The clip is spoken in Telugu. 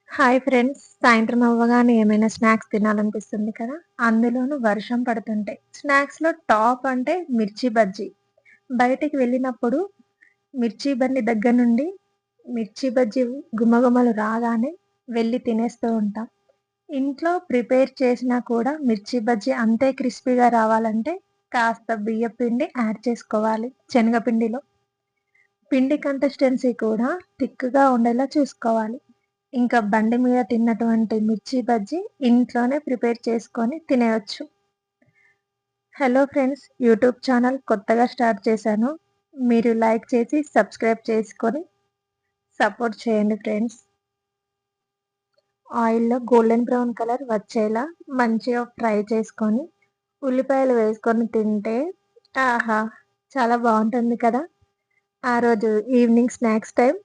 Hi friends. సాయంత్రం అవ్వగానే ఏమైనా స్నాక్స్ తినాలనిపిస్తుంది కదా! అందులోనూ వర్షం పడుతుంటే. స్నాక్స్‌లో టాప్ అంటే మిర్చి బజ్జీ. బయటికి వెళ్ళినప్పుడు మిర్చి బండి దగ్గర నుండి మిర్చి బజ్జీ గుమగుమలు రాగానే వెళ్లి తినేస్తూ ఉంటాం. ఇంట్లో ప్రిపేర్ చేసినా కూడా మిర్చి బజ్జీ అంతే క్రిస్పీగా రావాలంటే కాస్త బియ్యపు పిండి యాడ్ చేసుకోవాలి శనగపిండిలో. పిండి కన్సిస్టెన్సీ కూడా థిక్‌గా ఉండేలా చూసుకోవాలి. ఇంకా బండి మీద తిన్నటువంటి మిర్చి బజ్జీ ఇంట్లోనే ప్రిపేర్ చేసుకొని తినేయొచ్చు. హలో ఫ్రెండ్స్, యూట్యూబ్ ఛానల్ కొత్తగా స్టార్ట్ చేశాను. మీరు లైక్ చేసి, సబ్స్క్రైబ్ చేసుకొని సపోర్ట్ చేయండి ఫ్రెండ్స్. ఆయిల్‌లో గోల్డెన్ బ్రౌన్ కలర్ వచ్చేలా మంచిగా ఫ్రై చేసుకొని, ఉల్లిపాయలు వేసుకొని తింటే ఆహా! చాలా బావుంటుంది కదా! ఆ రోజు ఈవినింగ్ స్నాక్స్ టైమ్